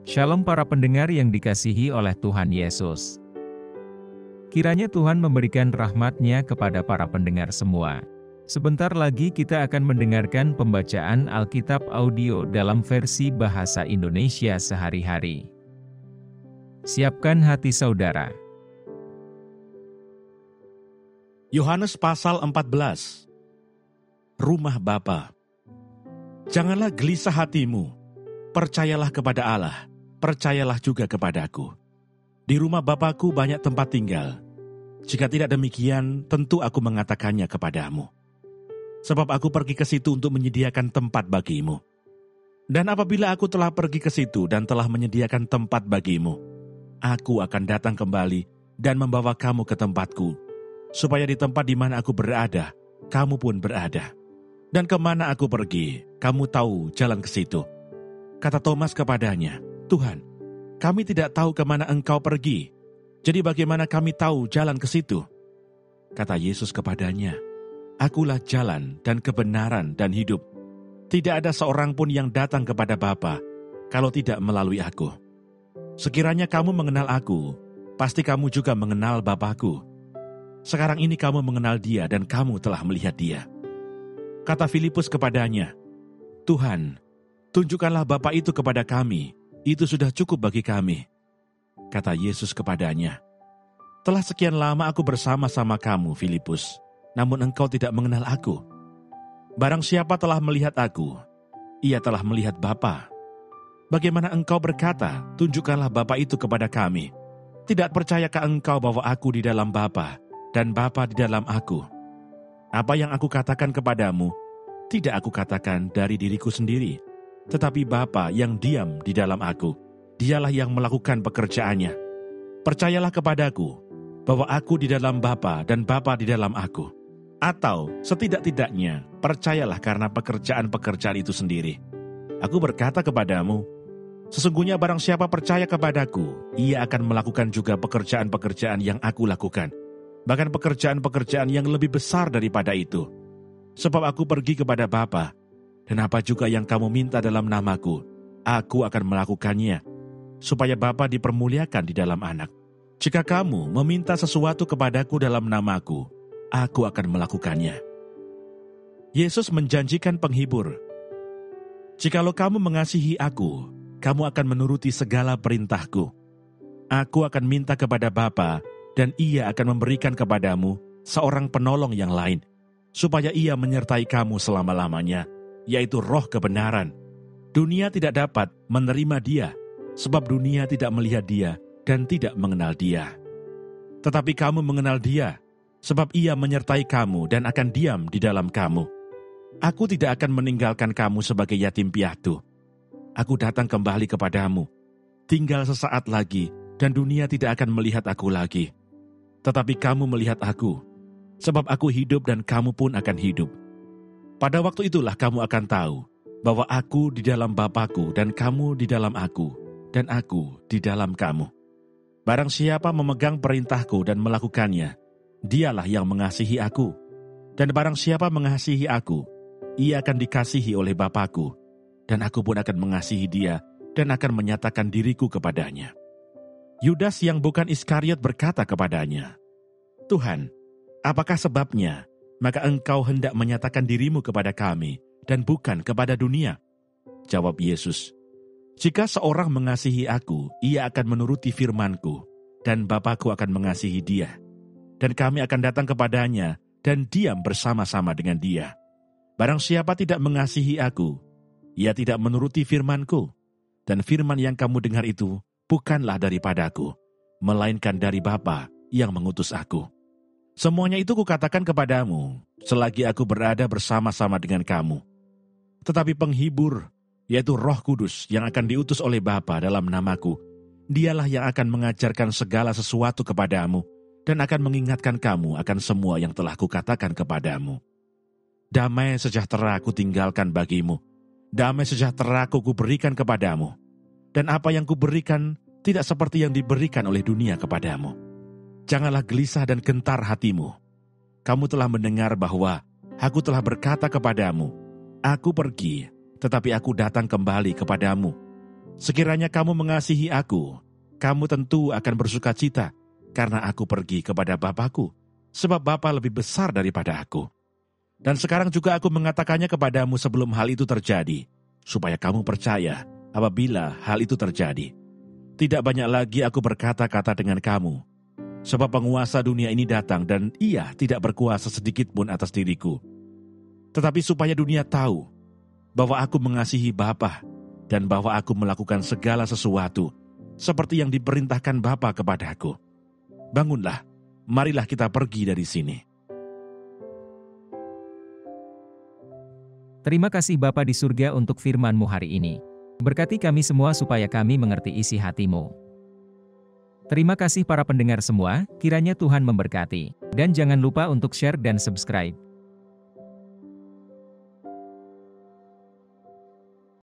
Shalom para pendengar yang dikasihi oleh Tuhan Yesus. Kiranya Tuhan memberikan rahmat-Nya kepada para pendengar semua. Sebentar lagi kita akan mendengarkan pembacaan Alkitab audio dalam versi bahasa Indonesia sehari-hari. Siapkan hati saudara. Yohanes pasal 14. Rumah Bapa. Janganlah gelisah hatimu, percayalah kepada Allah, percayalah juga kepadaku. Di rumah Bapa-Ku banyak tempat tinggal. Jika tidak demikian, tentu aku mengatakannya kepadamu. Sebab aku pergi ke situ untuk menyediakan tempat bagimu. Dan apabila aku telah pergi ke situ dan telah menyediakan tempat bagimu, aku akan datang kembali dan membawa kamu ke tempatku, supaya di tempat di mana aku berada, kamu pun berada. Dan kemana aku pergi, kamu tahu jalan ke situ. Kata Thomas kepadanya, Tuhan, kami tidak tahu kemana Engkau pergi, jadi bagaimana kami tahu jalan ke situ? Kata Yesus kepadanya, Akulah jalan dan kebenaran dan hidup. Tidak ada seorang pun yang datang kepada Bapa kalau tidak melalui aku. Sekiranya kamu mengenal aku, pasti kamu juga mengenal Bapa-Ku. Sekarang ini kamu mengenal Dia dan kamu telah melihat Dia. Kata Filipus kepadanya, Tuhan, tunjukkanlah Bapa itu kepada kami, itu sudah cukup bagi kami. Kata Yesus kepadanya, telah sekian lama aku bersama-sama kamu, Filipus, namun engkau tidak mengenal aku. Barang siapa telah melihat aku, ia telah melihat Bapa. Bagaimana engkau berkata, tunjukkanlah Bapa itu kepada kami? Tidak percayakah engkau bahwa aku di dalam Bapa dan Bapa di dalam aku? Apa yang aku katakan kepadamu, tidak aku katakan dari diriku sendiri, tetapi Bapa yang diam di dalam aku, Dialah yang melakukan pekerjaannya. Percayalah kepadaku, bahwa aku di dalam Bapa dan Bapa di dalam aku. Atau setidak-tidaknya, percayalah karena pekerjaan-pekerjaan itu sendiri. Aku berkata kepadamu, sesungguhnya barang siapa percaya kepadaku, ia akan melakukan juga pekerjaan-pekerjaan yang aku lakukan. Bahkan pekerjaan-pekerjaan yang lebih besar daripada itu. Sebab aku pergi kepada Bapa, dan apa juga yang kamu minta dalam namaku, aku akan melakukannya, supaya Bapa dipermuliakan di dalam Anak. Jika kamu meminta sesuatu kepadaku dalam namaku, aku akan melakukannya. Yesus menjanjikan penghibur. Jikalau kamu mengasihi aku, kamu akan menuruti segala perintahku. Aku akan minta kepada Bapa, dan Ia akan memberikan kepadamu seorang penolong yang lain, supaya Ia menyertai kamu selama-lamanya, yaitu Roh kebenaran. Dunia tidak dapat menerima Dia, sebab dunia tidak melihat Dia dan tidak mengenal Dia. Tetapi kamu mengenal Dia, sebab Ia menyertai kamu dan akan diam di dalam kamu. Aku tidak akan meninggalkan kamu sebagai yatim piatu. Aku datang kembali kepadamu. Tinggal sesaat lagi, dan dunia tidak akan melihat aku lagi. Tetapi kamu melihat aku, sebab aku hidup dan kamu pun akan hidup. Pada waktu itulah kamu akan tahu bahwa aku di dalam Bapa-Ku dan kamu di dalam aku, dan aku di dalam kamu. Barang siapa memegang perintahku dan melakukannya, dialah yang mengasihi aku. Dan barang siapa mengasihi aku, ia akan dikasihi oleh Bapa-Ku, dan aku pun akan mengasihi dia dan akan menyatakan diriku kepadanya. Yudas yang bukan Iskariot berkata kepadanya, Tuhan, apakah sebabnya maka engkau hendak menyatakan dirimu kepada kami dan bukan kepada dunia? Jawab Yesus, jika seorang mengasihi aku, ia akan menuruti firman-Ku, dan Bapa-Ku akan mengasihi dia. Dan kami akan datang kepadanya dan diam bersama-sama dengan dia. Barang siapa tidak mengasihi aku, ia tidak menuruti firman-Ku. Dan firman yang kamu dengar itu bukanlah daripadaku, melainkan dari Bapa yang mengutus aku. Semuanya itu kukatakan kepadamu, selagi aku berada bersama-sama dengan kamu. Tetapi penghibur, yaitu Roh Kudus yang akan diutus oleh Bapa dalam namaku, dialah yang akan mengajarkan segala sesuatu kepadamu, dan akan mengingatkan kamu akan semua yang telah kukatakan kepadamu. Damai sejahtera aku tinggalkan bagimu, damai sejahtera aku kuberikan kepadamu, dan apa yang kuberikan tidak seperti yang diberikan oleh dunia kepadamu. Janganlah gelisah dan gentar hatimu. Kamu telah mendengar bahwa aku telah berkata kepadamu, aku pergi, tetapi aku datang kembali kepadamu. Sekiranya kamu mengasihi aku, kamu tentu akan bersuka cita karena aku pergi kepada Bapa-Ku, sebab Bapa lebih besar daripada aku. Dan sekarang juga aku mengatakannya kepadamu sebelum hal itu terjadi, supaya kamu percaya apabila hal itu terjadi. Tidak banyak lagi aku berkata-kata dengan kamu, sebab penguasa dunia ini datang dan ia tidak berkuasa sedikit pun atas diriku. Tetapi supaya dunia tahu bahwa aku mengasihi Bapa dan bahwa aku melakukan segala sesuatu seperti yang diperintahkan Bapa kepadaku. Bangunlah, marilah kita pergi dari sini. Terima kasih Bapa di surga untuk firman-Mu hari ini. Berkati kami semua supaya kami mengerti isi hati-Mu. Terima kasih para pendengar semua, kiranya Tuhan memberkati. Dan jangan lupa untuk share dan subscribe.